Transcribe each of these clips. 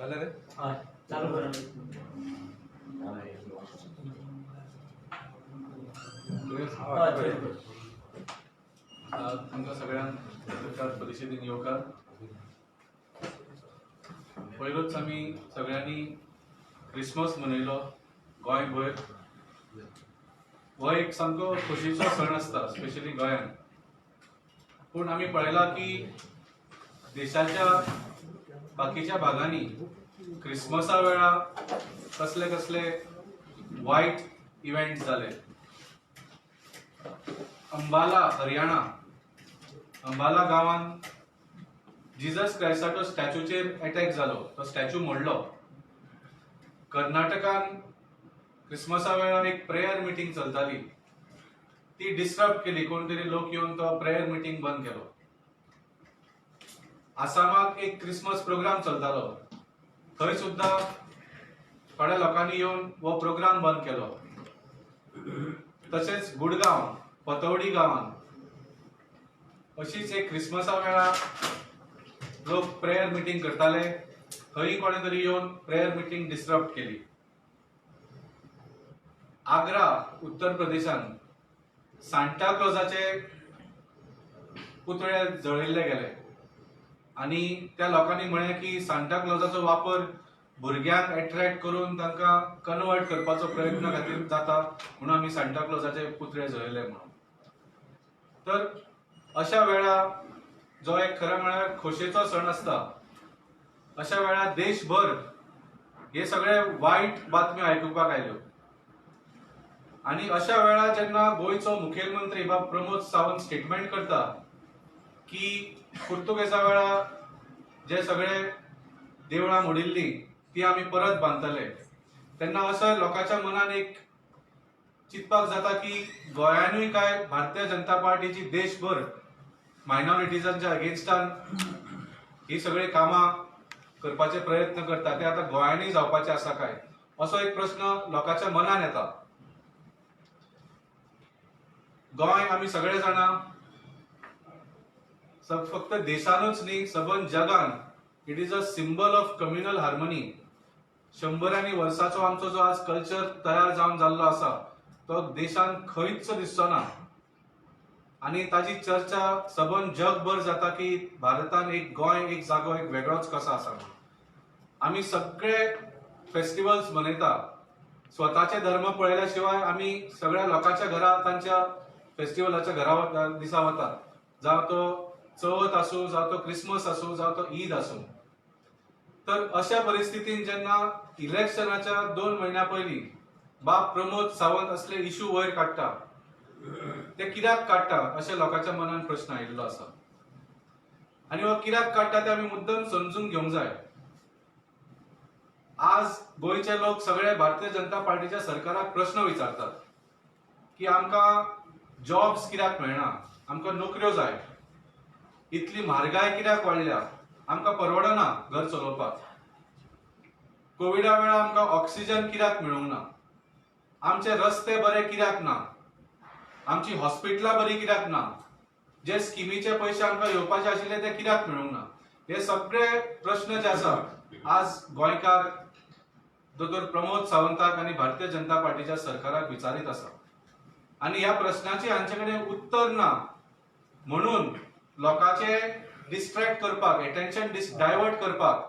झालं रे? चालू करा. तुमच्या सगळ्यांक पत्रकार परिशदेन येवकार. पयलोच आमी सगळ्यांनी क्रिसमस मनयलो गोंयभर. हो एक सामको खोशयेचो सण आसता, स्पेशली गोंयांत. पूण आमी पळयला की देशाच्या बाकीच्या भागांनी क्रिसमसा वेळा कसले कसले वायट इव्हेंट्स जाले. अंबाला, हरियाणा, अंबाला गांवांत जिजस क्रायस्टाचो स्टॅच्यूचेर अटॅक जालो, तो स्टॅच्यू मोडलो. कर्नाटकान क्रिसमसा वेळार एक प्रेयर मिटींग चलताली, ती डिस्टर्ब केली. कोण तरी लोक येवन तो प्रेयर मिटींग बंद केलो. आसामाक एक क्रिसमस प्रोग्राम चलतालो, थंय सुद्धा थोड्या लोकांनी येवन हो प्रोग्राम बंद केलो. तशेंच गुडगांव, पतौडी गांवांत अशीच एक क्रिसमसा वेळार लोक प्रेयर मिटींग करताले, थंय कोणे तरी येवन प्रेयर मिटींग डिस्टर्ब केली. आग्रा, उत्तर प्रदेशांत सांता क्लॉजाचे पुतळे जळयल्ले गेले आणि त्या लोकांनी म्हळें की सांता क्लॉजाचो वापर भुरग्यांक अट्रॅक्ट करून तांकां कन्वर्ट करपाचो प्रयत्न खातीर जाता, म्हणून आमी सांता क्लॉजाचे पुतळे जळयले म्हणून. तर अशा वेळार जो एक खरें म्हळ्यार खोशयेचो सण आसता, अशा वेळार देशभर हे सगळे वायट बातम्यो आयकुपाक आयल्यो. आणि अशा वेळार जेन्ना गोंयचो मुखेलमंत्री बाब प्रमोद सावंत स्टेटमेंट करता की पुर्तुगेजा वेळार जे सगळे देवळां मोडिल्ली ती आमी परत बांदतले, तेन्ना असो लोकांच्या मनान एक चिंतपाक जाता की गोंयानूय काय भारतीय जनता पार्टीची देशभर मायनॉरिटीजांच्या अगेन्स्टान ही सगळी कामां करपाचे प्रयत्न करता, ते आता गोंयानूय जावपाचे आसा काय, असो एक प्रश्न लोकांच्या मनान येता. गोंय आमी सगळे जाणा फक्त देशानूच न्ही, सबंद जगान it is a symbol of communal harmony. 100 वर्सांचो आमचो जो आज कल्चर तयार जावन जाल्लो आसा, तो देशान खंयच दिसचो ना. आणि ताची चर्चा सबंद जगभर जाता की भारतान एक गोंय एक जागो एक वेगळोच कसो आसा. आमी सगळे फेस्टिवल्स मनयता, स्वताचे धर्म पळयल्या शिवाय आमी सगळ्या लोकांच्या घरा तांच्या फेस्टिवलाच्या घरा दिसा वतात, जावं तो चवथ आसूं, जावं तो क्रिसमस आसूं, जावं तो ईद आसूं. तर अशा परिस्थितीन जेन्ना इलेक्शनाच्या 2 म्हयन्या पयलीं बाब प्रमोद सावंत असले इश्यू वयर काडटा, ते कित्याक काडटा अशें लोकांच्या मनान प्रश्न आयिल्लो आसा. आनी हो कित्याक काडटा ते आमी मुद्दम समजून घेवंक जाय. आज गोंयचे लोक सगळे भारतीय जनता पार्टीच्या सरकाराक प्रश्न विचारतात की आमकां जॉब्स कित्याक मेळना, आमकां नोकऱ्यो जाय, इतली म्हारगाय कित्याक वाडल्या, आमकां परवडना घर चलोवपाक, कोविडा वेळार आमकां ऑक्सिजन कित्याक मेळूंक ना, आमचे रस्ते बरे कित्याक ना, आमची हॉस्पिटलां बरी कित्याक ना, जे स्किमीचे पयशे आमकां येवपाचे आशिल्ले ते कित्याक मेळूंक ना. हे सगळे प्रश्न जे आसा आज गोंयकार दोतोर प्रमोद सावंताक आनी भारतीय जनता पार्टीच्या सरकाराक विचारीत आसा. आनी ह्या प्रश्नाची हांचे कडेन उत्तर ना, म्हणून लोकांचे डिस्ट्रॅक्ट करपाक, अटेन्शन डायवर्ट करपाक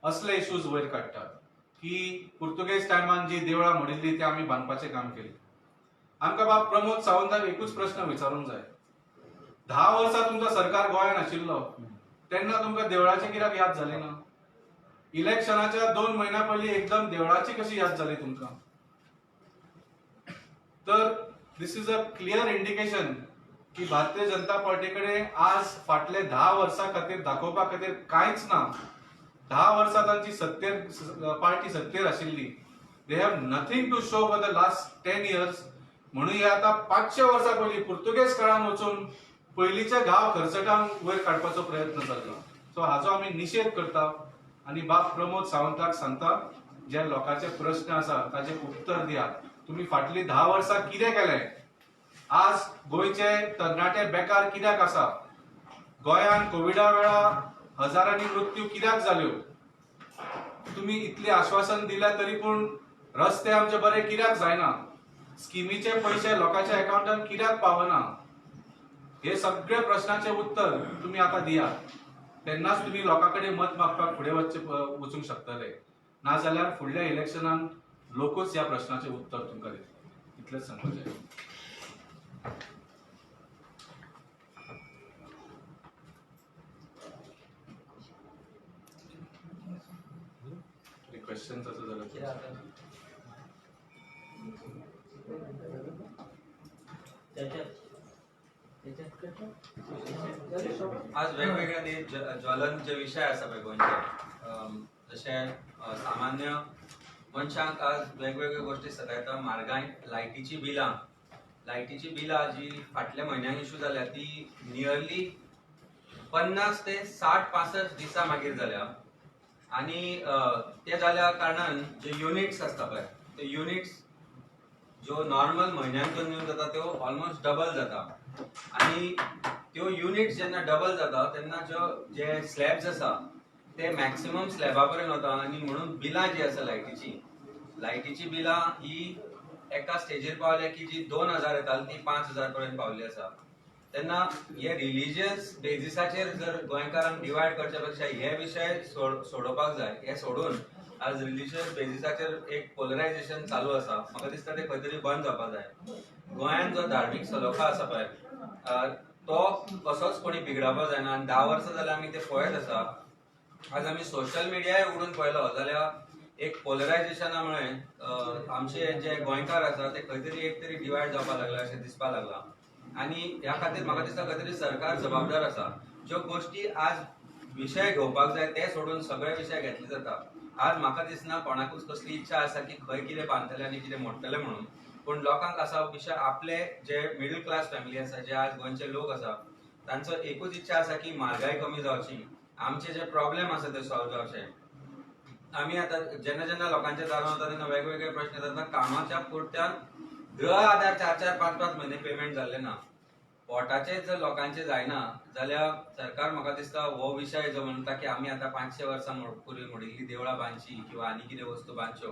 असले इश्यूज वयर काडटात की पुर्तुगेज टायमान जी देवळां मोडिल्ली ती आमी बांदपाचें काम केलें. आमकां बाब प्रमोद सावंताक एकूच प्रश्न विचारूंक जाय, 10 वर्सां तुमचो सरकार गोंयान आशिल्लो तेन्ना तुमकां देवळाची कित्याक याद जाली ना? इलेक्शनाच्या 2 म्हयन्या पयलीं एकदम देवळाची कशी याद जाली तुमकां? तर दिस इज अ क्लियर इंडिकेशन की भारतीय जनता पार्टी कडेन आज फाटले 10 वर्सां खातीर दाखोवपा खातीर कांयच ना. 10 वर्सां तांची पार्टी सत्तेर आशिल्ली. They have nothing to show for the last 10 years. म्हणून हे आता 500 वर्सां पयलीं पुर्तुगेज काळान वचून पयलींचे गांव खरचटांक वयर काडपाचो प्रयत्न जाल्लो. सो हाचो आमी निशेध करता आनी बाब प्रमोद सावंताक सांगता, जे लोकांचे प्रश्न आसा ताचे उत्तर दियात. तुमी फाटलीं 10 वर्सां कितें केलें? आज गोंयचे तरणाटे बेकार कित्याक आसा? गोंयान कोविडा वेळार हजारांनी मृत्यू कित्याक जाल्यो? तुम्ही इतली आश्वासन दिल्या तरी पूण रस्ते आमचे बरे कित्याक जायना, स्किमीचे पैसे लोकांच्या अकाउंटान कित्याक पावना, हे सगळे प्रश्नाचे उत्तर तुम्ही आता दिया, तेन्नाच तुम्ही लोकांकडे मत मागपाक फुडें वचूंक शकतले. नाजाल्यार फुडल्या इलेक्शनान लोकूच ह्या प्रश्नाचे उत्तर तुमकां दितले. इतलेंच सांगपाचें. क्वेश्चन्स असं झालं. आज वेगवेगळे ज्वलन जे विषय आसा पळय गोंयचे, जशे सामान्य मनशांक आज वेगवेगळ्यो गोष्टी सतायता. म्हारगाय, लायटीची बिलां जी फाटल्या म्हयन्याक इश्यू जाल्या ती नियरली 50 ते 60-65 दिसां मागीर जाल्या. आणि ते जाल्या कारणान जे युनिट्स असता पळय, ते युनिट्स जो नॉर्मल म्हयन्यांतून येवन जाता त्यो ऑलमोस्ट डबल जाता. आणि त्यो युनिट्स जेन्ना डबल जाता तेन्ना जे स्लॅब्स आसा ते मॅक्सिमम स्लॅबा पर्यंत वता. आणि म्हणून बिलां जी आसा लायटीची बिलां ही एका स्टेजीर पावल्या की जी 2000 येताली ती 5000 पर्यंत पावली आसा. तेन्ना हे रिलिजियस बेजिसाचेर जर गोंयकारांक डिवायड करच्या पेक्षा हे विशय सोडोवपाक जाय. हे सोडून आज रिलिजियस बेजिसाचेर एक पोलरायझेशन चालू आसा. म्हाका दिसता ते खंय तरी बंद जावपाक जाय. गोंयांत जो धार्मीक सलोखा आसा पळय तो कसोच कोणी बिगडावपाक जायना. आनी 10 वर्सां जाल्यार आमी ते पळयत आसा. आज आमी सोशल मिडियाय उघडून पळयलो जाल्यार एक पोलरायझेशना मुळे आमचे जे गोंयकार आसा ते खंय तरी एक तरी डिवायड जावपाक लागला अशें दिसपाक लागला. आणि ह्या खातीर म्हाका दिसता खंय तरी सरकार जबाबदार आसा. ज्यो गोष्टी आज विशय घेवपाक जाय ते सोडून सगळे विशय घेतले जाता. आज म्हाका दिसना कोणाकूच कसली इच्छा आसा की खंय कितें बांदतले आनी कितें मोडटले म्हणून. पूण लोकांक आसा विशय आपले जे मिडल क्लास फॅमिली आसा, जे आज गोंयचे लोक आसा, तांचो एकूच इच्छा आसा की म्हारगाय कमी जावची, आमचे जे प्रॉब्लेम आसा ते सॉल्व जावचे. आमी आतां जेन्ना लोकांच्या दारां वता तेन्ना वेगवेगळे प्रश्न येतात. कामाच्या पुरत्यान गृह आधार 4-4, 5-5 म्हयने पेमेंट जाल्ले ना. पोटाचे जर लोकांचे जायना जाल्यार सरकार म्हाका दिसता हो विशय जो म्हणटा की आमी आतां 500 वर्सां पूर्वी मोडिल्ली देवळां बांदची किंवा आनी कितें वस्तू बांदच्यो,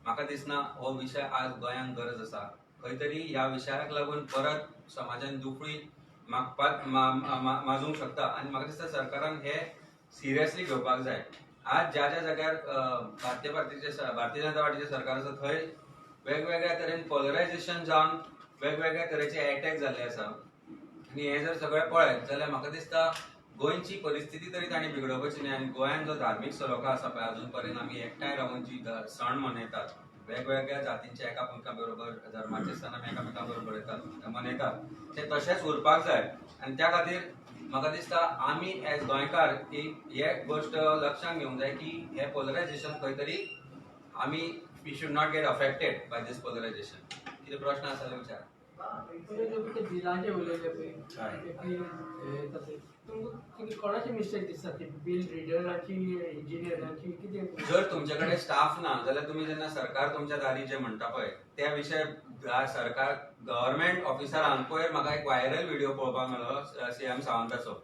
म्हाका दिसना हो विशय आज गोंयांक गरज आसा. खंय तरी ह्या विशयाक लागून परत समाजान दुखळी माजूंक शकता. आनी म्हाका दिसता सरकारान हे सिरियसली घेवपाक जाय. आज ज्या जाग्यार भारतीय जनता पार्टीचे सरकार आसा थंय वेगवेगळ्या तरेन पोलरायझेशन जावन वेगवेगळ्या तरेचे अटॅक जाल्ले आसा. आनी हे जर सगळें पळयत जाल्यार म्हाका दिसता गोंयची परिस्थिती तरी तांणी बिगडोवपाची न्ही. आनी गोंयांत जो धार्मीक सलोखा आसा पळय अजून पर्यंत आमी एकठांय रावून जी सण मनयतात, वेगवेगळ्या जातींचे एकामेका बरोबर धर्माचे सण आमी एकामेका बरोबर मनयतात, ते तशेंच उरपाक जाय. आनी त्या खातीर म्हाका दिसता आमी एज गोंयकार हे गोष्ट लक्षांत घेवंक जाय की हे पोलरायझेशन खंय तरी आमी we should not get affected by this polarisation. कितें प्रश्न आसा जाल्यार विचार. बिलांचे उलयले पळय कोणाची मिस्टेक दिसता ती बिल रिडराची, इंजिनियराची, कितें? जर तुमचे कडेन स्टाफ ना जाल्यार तुमी जेन्ना सरकार तुमच्या दारी जे म्हणटा पळय त्या विशय सरकार गव्हर्नमेंट ऑफिसरांक पयर म्हाका एक व्हायरल व्हिडिओ पळोवपाक मेळ्ळो सीएम सावंताचो.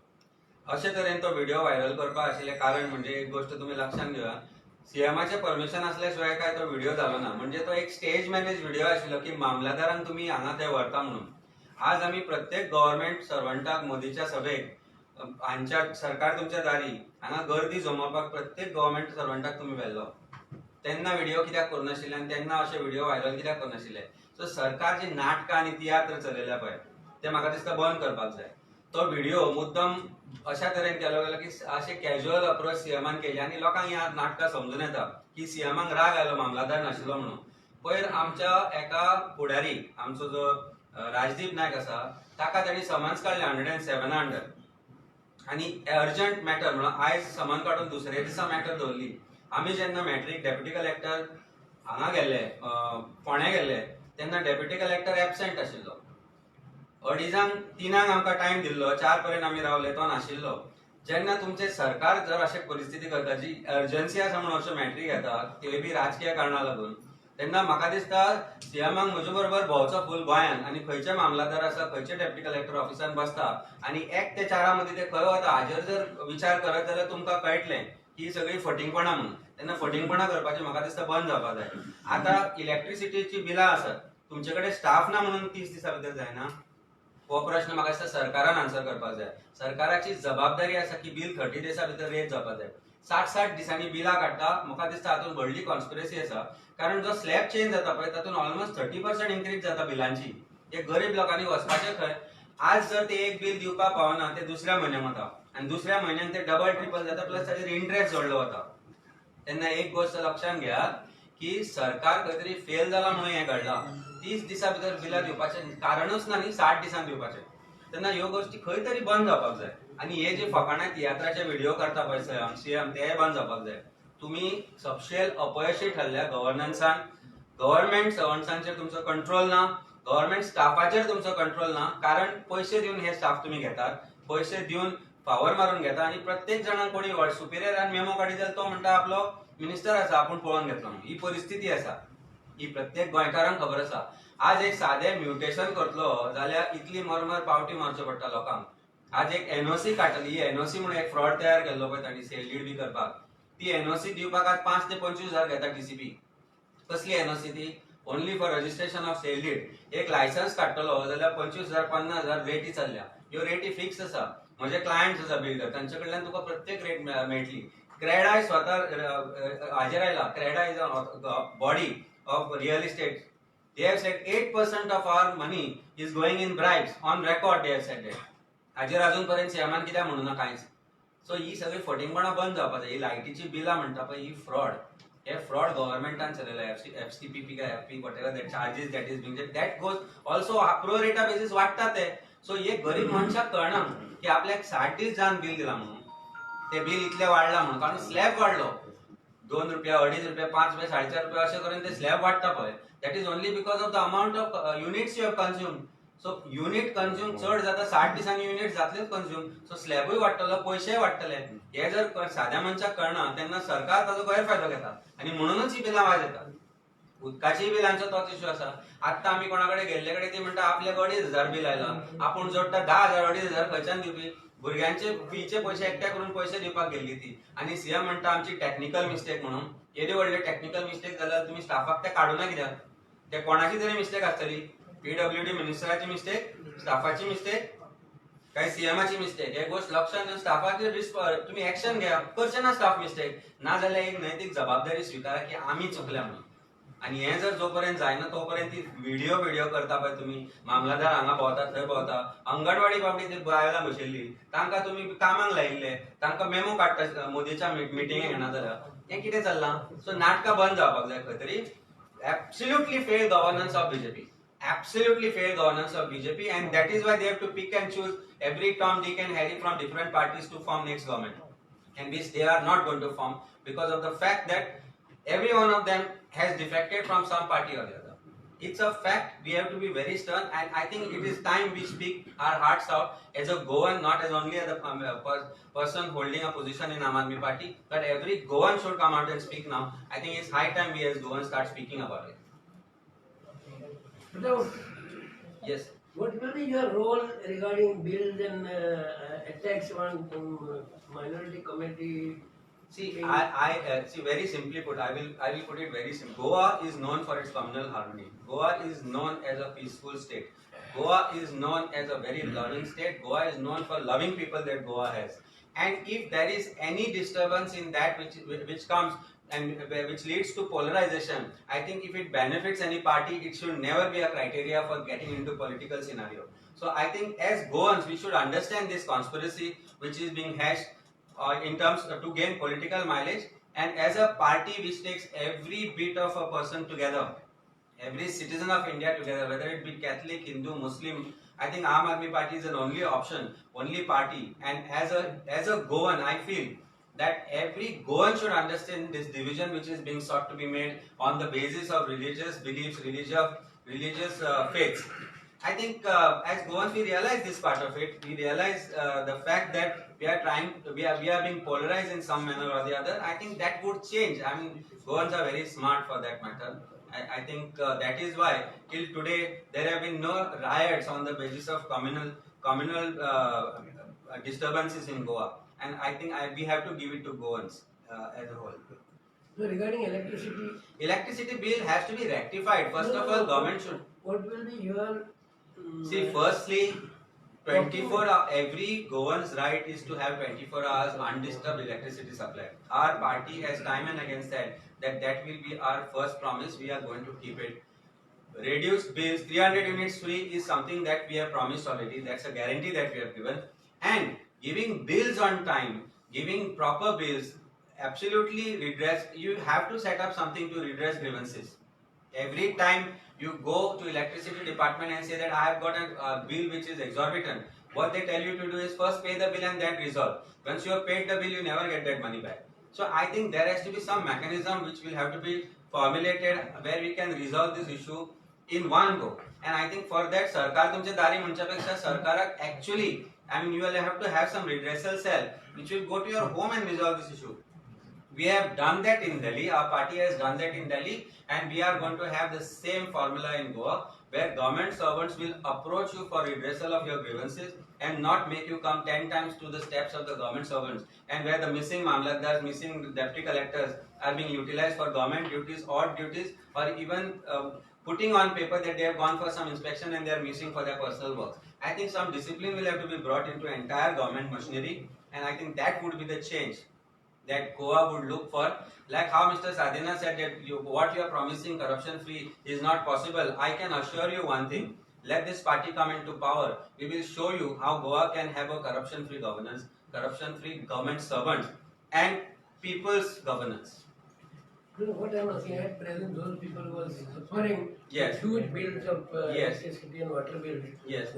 अशे तरेन तो व्हिडिओ व्हायरल करपाक आशिल्लें कारण म्हणजे एक गोष्ट तुमी लक्षांत घेयात, सीएमाचे परमिशन असल्या शिवाय काय तो व्हिडिओ जालो ना. म्हणजे तो एक स्टेज मॅनेज व्हिडिओ आशिल्लो की मामलेदारांक तुमी हांगा ते व्हरता म्हणून. आज आमी प्रत्येक गव्हर्नमेंट सर्वंटाक मोदीच्या सभेक हांच्या सरकार तुमच्या दारी हांगा गर्दी जमोवपाक प्रत्येक गव्हर्नमेंट सर्वंटाक तुमी व्हेल्लो. तेन्ना व्हिडिओ कित्याक करनाशिल्ले आनी तेन्ना अशे व्हिडिओ व्हायरल कित्याक करनाशिल्ले? सो सरकार जी नाटकां आनी तियात्र चलयल्या पळय ते म्हाका दिसता बंद करपाक जाय. तो व्हिडिओ मुद्दम अशा तरेन केलो गेलो की अशे कॅज्युअल अप्रोच सीएमान केली आनी लोकांक ह्या नाटकां समजून येता की सीएमाक राग आयलो मामलादार नाशिल्लो म्हणून. पयर आमच्या एका फुडारी आमचो जो राजदीप नायक आसा ताका ताणी समन्स काडले 107 अंडर आनी अर्जंट मॅटर म्हणून आयज समन काडून दुसरे दिसा मॅटर दवरली. आमी जेन्ना मॅट्रीक डेप्युटी कलेक्टर हांगा गेल्ले फोंड्या गेल्ले तेन्ना डेप्युटी कलेक्टर एबसेंट आशिल्लो. 2:30-3 आमकां टायम दिल्लो, 4 पर्यंत आमी रावले, तो नाशिल्लो. जेन्ना तुमचे सरकार जर अशी परिस्थिती करता जी अर्जन्सी आसा म्हणून अश्यो मॅट्री घेता त्यो बी राजकीय कारणां लागून, तेन्ना म्हाका दिसता सीएमाक म्हजे बरोबर भोंवचो फूल गोंयान आनी खंयचे मामलादार आसा खंयचे डेप्युटी कलेक्टर ऑफिसान बसता आनी 1 ते 4 मदीं ते खंय वता हाजेर जर विचार करत जाल्यार तुमकां कळटलें की सगळी फटिंगपणां म्हणून. तेन्ना फटिंगपणां करपाचें म्हाका दिसता बंद जावपाक जाय. आतां इलेक्ट्रिसिटीची बिलां आसात, तुमचे कडेन स्टाफ ना म्हणून 30 दिसा भितर जायना? हो प्रश्न म्हाका दिसता सरकारान आन्सर करपाक जाय. सरकाराची जबाबदारी आसा की बिल 30 दिसा भितर रेज जावपाक जाय. 60-60 दिसांनी बिलां काडटा, म्हाका दिसता हातूंत व्हडली कॉन्स्पिरसी आसा. कारण जो स्लॅब चेंज जाता पळय तातूंत ऑलमोस्ट 30% इन्क्रीज जाता बिलांची. हे गरीब लोकांनी वचपाचें खंय? आज जर ते एक बिल दिवपाक पावना ते दुसऱ्या म्हयन्याक वता आनी दुसऱ्या म्हयन्याक ते डबल ट्रिपल जाता प्लस ताचेर इंट्रेस्ट जोडलो वता. तेन्ना एक गोष्ट लक्षात घेयात की सरकार खंय तरी फेल जाला म्हणून हें घडलां. 30 दिसा भितर बिलां दिवपाचें कारणूच ना न्ही 60 दिसान दिवपाचें. तेन्ना ह्यो गोष्टी खंय तरी बंद जावपाक जाय. आनी हे जे फकाणां तियात्राचे व्हिडिओ करता पळय सीएम तेय बंद जावपाक जाय. तुमी सबशेल अपयशी ठरल्या गव्हर्नन्सान. गव्हर्नमेंट सर्वंट्सांचेर तुमचो कंट्रोल ना, गव्हर्नमेंट स्टाफाचेर तुमचो कंट्रोल ना. कारण पयशे दिवन हे स्टाफ तुमी घेतात, पयशे दिवन फावर मारून घेता आनी प्रत्येक जाणांक कोणी सुपिरियरान मेमो काडी जाल्यार तो म्हणटा आपलो मिनिस्टर आसा आपूण पळोवन घेतलो म्हणून. ही परिस्थिती आसा, ही प्रत्येक गोंयकारांक खबर आसा. आज एक सादें म्युटेशन करतलो जाल्यार इतली मरमर पावटी मारच्यो पडटा लोकांक. आज एक एनओसी काडटली, ही एनओसी म्हणून एक फ्रॉड तयार केल्लो पळय तांणी सेल डीड बी करपाक. ती एनओसी दिवपाक आज 5 ते 25 हजार घेता टीसीपी. कसली एनओसी ती? Only for registration of sale deed. एक लायसन्स काडटलो जाल्यार 25,000 50,000 रेटी चल्ल्या. ह्यो रेटी फिक्स आसा. म्हजे क्लायंट्स आसा बिल्डर, तांचे कडल्यान तुका प्रत्येक रेट मेळटली. क्रेडाय स्वता हाजेर आयला. CREDA is a body of real estate. They have said 8% of our money is going in bribes. On record they have said that. हाजेर अजून पर्यंत सीएमान कित्याक म्हणूना कांयच. सो ही सगळी फटिंगपणां बंद जावपाक जाय. ही लायटीची बिलां म्हणटा पळय ही फ्रॉड. हे फ्रॉड गव्हर्नमेंटान चलयला. एफसीपीपी काय FP whatever that charges that is being that goes also pro रेटा बेसिस वाडटा ते. सो हे गरीब मनशाक कळना की आपल्याक 60 दीस जावन बिल दिला म्हणून. ते बिल इतलें वाडलां म्हणून कारण स्लॅब वाडलो. 2 रुपया, 2.5 रुपया, 5 रुपया, 4.5 रुपया अशें करून ते स्लॅब वाडटा पळय. That is only because of the amount of units you have consumed. So unit consume चड जाता 60 दिसांनी युनिट जातलेच कंज्यूम. सो स्लॅबूय वाडटलो, पयशेय वाडटले. हे जर साध्या मनशाक कळना तेन्ना सरकार ताचो गैरफायदो घेता आनी म्हणूनच ही बिलां वाज येता. उदकाची बिलांचो तोच इश्यू आसा. आत्तां आमी कोणा कडेन गेल्ले कडेन ती म्हणटा आपल्याक 2,500 बिल आयला. आपूण जोडटा 10,000 2,500 खंयच्यान दिवपी? भुरग्यांचे फीचे पयशे एकट्या करून पयशे दिवपाक गेल्ली ती. आनी सीएम म्हणटा आमची टेक्निकल मिस्टेक म्हणून. येदे व्हडले टेक्निकल मिस्टेक जाल्यार तुमी स्टाफाक ते काडूना कित्याक? ते कोणाची तरी मिस्टेक आसतली. पीडब्ल्यूडी मिनिस्टराची मिस्टेक, स्टाफाची मिस्टेक, काय सीएमाची मिस्टेक. हे गोष्ट लक्षात घेवन स्टाफाचेर तुम्ही ऍक्शन घ्या. करचे ना स्टाफ मिस्टेक. ना जाल्यार एक नैतीक जबाबदारी स्विकारा की आमी चुकल्या म्हणून. आनी हे जर जोपर्यंत जायना तोपर्यंत ती व्हिडिओ करता पळय तुमी, मामलादार हांगा भोंवता थंय भोंवता, अंगणवाडी बाबडी ती बायलां बशिल्ली तांकां तुमी कामाक लायिल्ले, तांकां मेमो काडटा मोदीच्या मिटिंगेक येना जाल्यार. हें कितें चल्लां? सो नाटकां बंद जावपाक जाय खंय तरी. Absolutely failed governance of BJP. Absolutely failed governance of BJP, and that is why they have to pick and choose every Tom, Dick, and Harry from different parties to form next government, and which they are not going to form because of the fact that every one of them has defected from some party or the other. It's a fact. We have to be very stern, and I think it is time we speak our hearts out as a Goan, not as only as a person holding a position in Aam Aadmi Party, but every Goan should come out and speak now. I think it's high time we as Goans start speaking about it. Yes. What will be your role regarding bills and attacks on minority committee? See, I see, very simply put, I will put it very simple. Goa is known for its communal harmony. Goa is known as a peaceful state. Goa is known as a very loving state. Goa is known for loving people that Goa has. And if there is any disturbance in that which comes and which leads to polarization, I think if it benefits any party, it should never be a criteria for getting into political scenario. So I think as Goans, we should understand this conspiracy which is being hashed in terms to gain political mileage, and as a party which takes every bit of a person together, every citizen of India together, whether it be Catholic, Hindu, Muslim, I think Aam Aadmi Party is an only option, only party. And as a Goan, I feel that every Goan should understand this division which is being sought to be made on the basis of religious beliefs, religious faiths. I think as Goans we realize this part of it. We realize the fact that we are being polarized in some manner or the other. I think that would change. I mean, Goans are very smart for that matter. I think that is why till today there have been no riots on the basis of communal disturbances in Goa. And I think we have to give it to Goans as a whole. So regarding electricity, Electricity bill has to be rectified. First of all, government should what will be your see. Firstly, 24 hour, every Goan's right is to have 24 hours undisturbed electricity supply. Our party has time and again said that that will be our first promise. We are going to keep it. Reduced bills, 300 units free is something that we have promised already. That's a guarantee that we have given. And giving bills on time, giving proper bills, absolutely redress. You have to set up something to redress grievances. Every time you go to electricity department and say that I have got a bill which is exorbitant, what they tell you to do is first pay the bill and then resolve. Once you have paid the bill, you never get that money back. So I think there has to be some mechanism which will have to be formulated where we can resolve this issue in one go. And I think for that, सरकार तुमचे दारी म्हणच्यापेक्षा सरकाराक actually, I mean, you will have to have some redressal cell which will go to your home and resolve this issue. We have done that in Delhi. Our party has done that in Delhi, and we are going to have the same formula in Goa, where government servants will approach you for redressal of your grievances and not make you come 10 times to the steps of the government servants, and where the missing mamlatdars, missing deputy collectors are being utilized for government duties, odd duties, or even putting on paper that they have gone for some inspection and they are missing for their personal work. I think some discipline will have to be brought into entire government machinery, and I think that would be the change that Goa would look for. Like how Mr. Sadhana said that what you are promising corruption free is not possible. I can assure you one thing. Let this party come into power. We will show you how Goa can have a corruption free governance, corruption free government servants, and people's governance. You know, what I'm saying, at present those people who are suffering Yes. huge bills of Yes. electricity and water bills. Yes.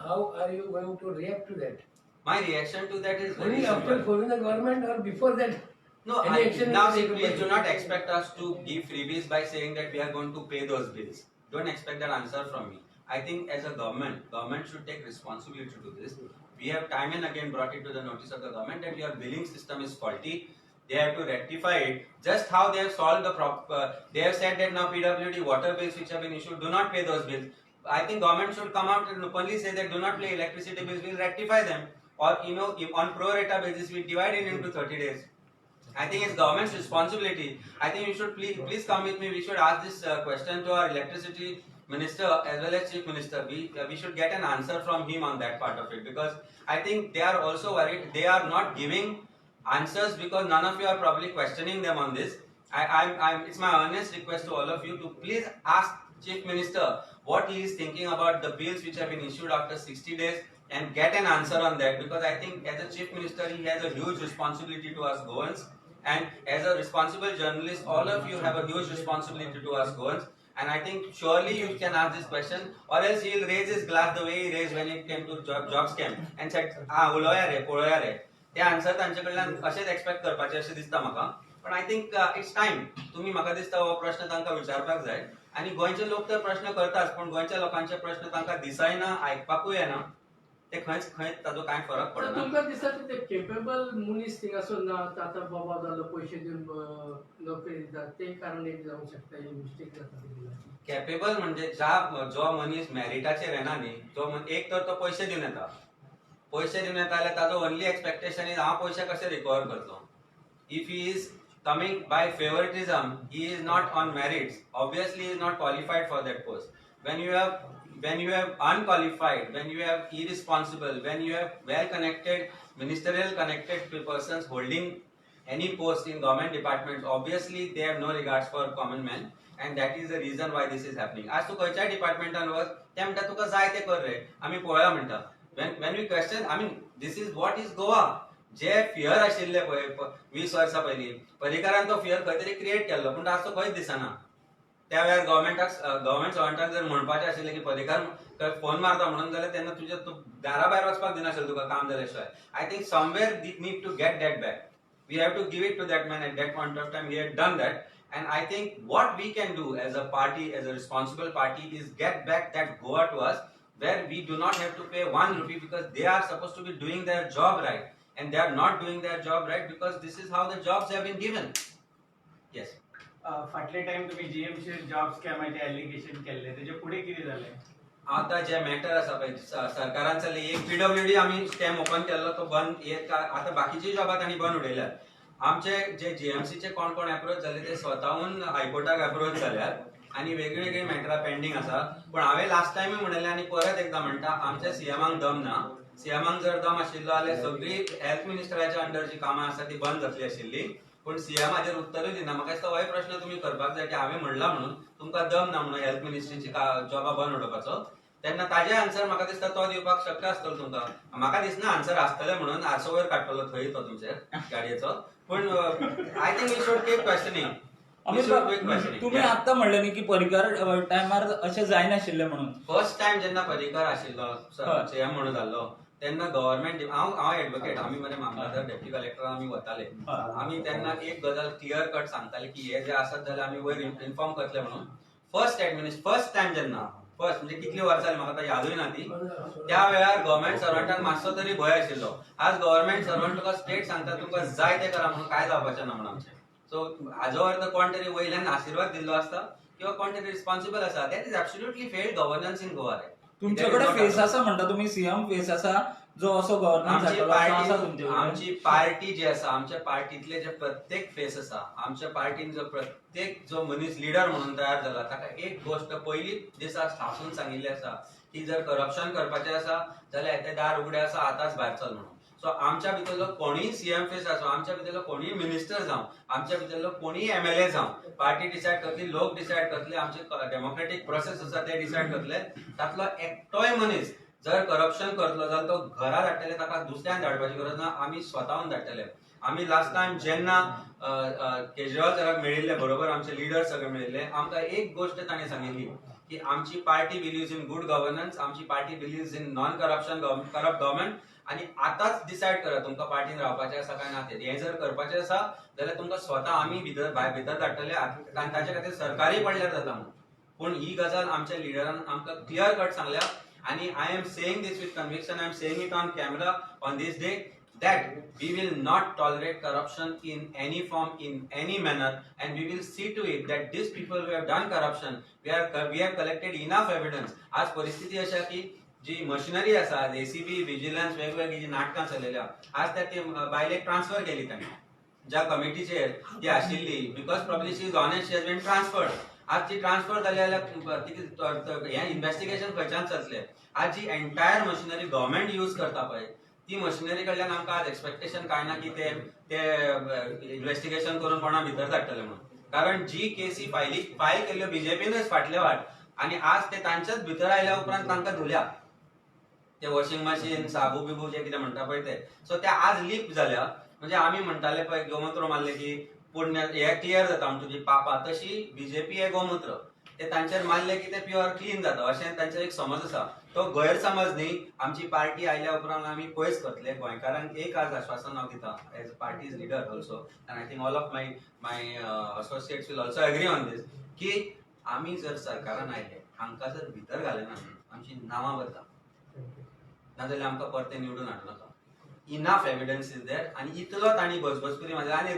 How are you going to react to that? My reaction to that is very Only after simple. forming the government or before that? No, Any action now will be see, taken please by do not you. expect us to give freebies by saying that we are going to pay those bills. Don't expect that answer from me. I think as a government should take responsibility to do this. We have time and again brought it to the notice of the government that your billing system is faulty. They have to rectify it. Just how they have solved the they have said that now PWD water bills which have been issued, do not pay those bills. I think government should come out and openly say that do not pay electricity bills, we'll rectify them. Or if on pro rata basis we divide it into 30 days. I think it's government's responsibility. I think you should please come with me. We should ask this question to our electricity minister as well as chief minister. We should get an answer from him on that part of it, because I think they are also worried. They are not giving answers because none of you are probably questioning them on this. It's my earnest request to all of you to please ask chief minister what he is thinking about the bills which have been issued after 60 days and get an answer on that, because I think as a chief minister he has a huge responsibility to us Goans, and as a responsible journalist all of you have a huge responsibility to us Goans, and I think surely you can ask this question, or else he will raise his glass the way he raised when it came to job scam and said उलोया रे पळोया रे. ते answer तांचे कडल्यान अशेच expect करपाचे अशें दिसता म्हाका. पण I think it's time. तुम्ही म्हाका दिसता हो प्रश्न तांकां विचारपाक जाय, आनी गोंयचे लोक तर प्रश्न करतात पण गोंयच्या लोकांचे प्रश्न तांकां दिसायना, आयकपाकूय येना. ते खंय ताजो कांय फरक पडना. तुमकां दिसता ते केपेबल मनीस थिंग आसूं ना आतां बाबा जालो पयशे दिवन नोकरी दितात ते कारण एक जावंक शकता ही मिस्टेक जाता. कॅपेबल म्हणजे जो मनीस मेरिटाचेर येना न्ही, एक तर तो पयशे दिवन येता. पयशे दिवन येता जाल्यार ताजो ओनली एक्सपेक्टेशन इज हांव पयशे कशे रिकवर करतलो. If he is coming by favoritism, he is not on merits. Obviously, he is not qualified for that post. When you have unqualified, when you have irresponsible, when you have well-connected, ministerial connected persons holding any post in government departments, obviously they have no regards for common man, and that is the reason why this is happening. आज तू खंयच्या डिपार्टमेंटान वच, ते म्हणटा तुका जाय ते कर रे, आमी पळया म्हणटा. When we question, I mean, this is what is Goa. जे फियर आशिल्ले पळय 20 वर्सां पयलीं, पर्रीकारान तो फियर खंय तरी क्रिएट केल्लो, पूण आज तो खंयच दिसना. त्या वेळार गव्हर्मेंट सर्वंटाक जर म्हणपाचें आशिल्लें की पर्रीकार फोन मारता म्हणून जाल्यार तेन्ना तुज्या दारा भायर वचपाक दिनाशिल्लो तुका काम जाल्या शिवाय. I think somewhere need to get that back. We have to give it to that man at that point of time. We had done that. And I think what we can do as a party, as a responsible party, is get back that Goa to us, where we do not have to pay 1 rupee, because they are supposed to be doing their job right, and they are not doing their job right because this is how the jobs have been given. Yes. फाटले time तुम्ही GMC job स्कॅमाचे allegation केले, त्याचे पुढे किती झाले? आता जे matter आसा पळय सरकारान चल्ले, एक पीडब्ल्यूडी आमी स्कॅम ओपन केल्लो तो बंद, आता बाकीचे जॉबात आनी बंद उडयल्यात. आमचे जे जीएमसीचे कोण कोण अप्रोच झाले ते स्वतःहून हायकोर्टाक अप्रोच जाल्यात आणि वेगवेगळी मॅटरां पेंडिंग आसा. पण हांवें लास्ट टायमूय म्हणलें आनी परत एकदा म्हणटा, आमच्या सीएमाक दम ना. सीएमाक जर दम आशिल्लो जाल्यार सगळी हेल्थ मिनिस्टराच्या अंडर जी कामां आसा ती बंद जातली आशिल्ली. पण सीएम हाजेर उत्तरूय दिना. म्हाका दिसता होय प्रश्न तुमी करपाक जाय की हांवें म्हणला म्हणून तुमकां दम ना म्हणून हेल्थ मिनिस्ट्रीची जॉबां बंद उडोवपाचो. तेन्ना ताजे आन्सर म्हाका दिसता तो दिवपाक शक्य आसतलो तुमकां. म्हाका दिसना आन्सर आसतले म्हणून आरसो वयर काडटलो थंय तो तुमच्या गाडयेचो. पण I think we should keep questioning. तुम्ही आता म्हणले न्ही की परिकार टायमार अशें जायनाशिल्लें म्हणून. फर्स्ट टाइम जेन्ना परिकार आशिल्लो सीएम म्हणून जाल्लो तेन्ना गव्हर्नमेंट हांव एडवोकेट, आमी मरे मामलादार डेप्युटी कलेक्टर आमी वताले. आमी तेन्ना एक गजाल क्लियर कट सांगताले की हे जे आसत जाल्यार आमी वयर इन्फॉर्म करतले म्हणून. फर्स्ट टाइम जेन्ना म्हणजे कितली वर्सां जाली म्हाका यादूय ना ती, त्या वेळार गव्हर्नमेंट सर्वंटाक मातसो तरी भंय आशिल्लो. आज गव्हर्नमेंट सर्वंट तुका स्ट्रेट सांगता तुमकां जाय ते करा म्हणून काय जावपाचें ना म्हणून आमचें. सो हाजो अर्थ कोण तरी वयल्यान आशीर्वाद दिल्लो आसता किंवा कोण तरी रिस्पॉन्सिबल आसा. That is absolutely failed governance in Goa. तुमच्याकडे फेस आसा म्हणटा तुम्ही, सीएम फेस आसा जो असो गव्हर्नन्स. आमची पार्टी जी आसा, आमच्या पार्टीतले जे प्रत्येक फेस आसा, आमच्या पार्टीन जो प्रत्येक जो मनीस लिडर म्हणून तयार जाला ताका एक गोष्ट पयली दिसा हांसून सांगिल्ली आसा की जर करप्शन करपाचें आसा जाल्यार येते दार उगडे आसा, आतांच भायर चल म्हणून. सो आमच्या भितरलो कोणीय सीएम फेस आसूं, आमच्या भितरलो कोणीय मिनिस्टर जावं, आमच्या भितरलो कोणीय एमएलए जावं, पार्टी डिसायड करतली, लोक डिसायड करतले, आमचे डेमोक्रेटीक प्रोसेस आसा ते डिसायड करतले. तातलो एकटोय मनीस जर करप्शन करतलो जाल्यार तो घरा धाडटले, ताका दुसऱ्यान धाडपाची गरज ना, आमी स्वताहून धाडटले. आमी लास्ट टाइम जेन्ना केजरीवाल सराक मेळिल्ले बरोबर आमचे लिडर सगळे मेळिल्ले, आमकां एक गोष्ट ताणें सांगिल्ली की आमची party believes in good governance, आमची party believes in non corruption corrupt government. आणि आताच डिसायड करा तुमकां पार्टीन रावपाचें आसा काय ना ते. हें जर करपाचें आसा जाल्यार तुमकां स्वता आमी भितर धाडटले आनी ताचे खातीर सरकारूय पडल्यार जाता म्हणून. पूण ही गजाल आमच्या लिडरान आमकां क्लियर कट सांगल्या. आणि I am saying this with conviction, I am saying it on camera on this day that we will not tolerate corruption in any form, in any manner, and we will see to it that these people who have done corruption, we have collected enough evidence. आज परिस्थिती अशी की जी machinery आसा, ACB, vigilance, वेगवेगळी जी नाटकां चलयल्या, आज त्या बायलेक ट्रान्सफर केली तांणी ज्या कमिटीचेर ती आशिल्ली, because probably she is honest, she has been transferred. आज ती ट्रान्सफर जाली जाल्यार हें इन्व्हेस्टिगेशन खंयच्यान चलतलें. आज जी एंटायर मशिनरी गव्हर्नमेंट यूज करता पळय, ती मशिनरी कडल्यान आमकां आज एक्सपेक्टेशन काय ना की ते इन्व्हेस्टिगेशन करून कोणा भितर धाडटले म्हणून. कारण जी केसी फायल केल्ल्यो बीजेपीनच फाटले वाट, आणि आज ते तांच्याच भितर आयल्या उपरांत तांकां धुल्या ते वॉशिंग मशीन, साबू बिबू जे कितें म्हणटा पळय ते. सो ते आज लीक जाल्या. म्हणजे आमी म्हणटाले पळय गोमूत्र मारले की पुण्य हे क्लियर जाता आमची जी पापां, तशी बीजेपी हे गोमूत्र ते तांचेर मारले की ते प्युअर क्लीन जाता अशें तांचो एक समज आसा. तो गैरसमज न्ही. आमची पार्टी आयल्या उपरांत आमी पयस करतले. गोंयकारांक एक आज आश्वासन हांव दिता as a party's leader also, and I think all of my associates will also agree on this, की आमी जर सरकारान आयले, हांकां जर भितर घालेना आमची नांवां बदला, नाजाल्यार आमकां परते निवडून हाडूं नाका. Enough evidence is there. आनी इतलो तांणी बसबसपुरी मारल्या. आनी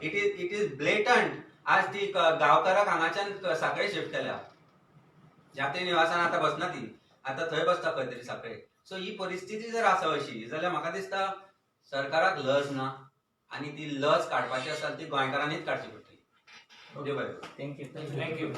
इट इज ब्लेटंट. आज ती गांवकाराक हांगाच्यान साखळे शिफ्ट केल्या. यात्री निवासान आतां बसना ती, आतां थंय बसता खंय तरी साखळे. सो ही परिस्थिती जर आसा अशी जाल्यार म्हाका दिसता सरकाराक लज ना, आनी ती लज काडपाची आसा ती गोंयकारांनीच काडची पडटली. देव बरें. थँक्यू.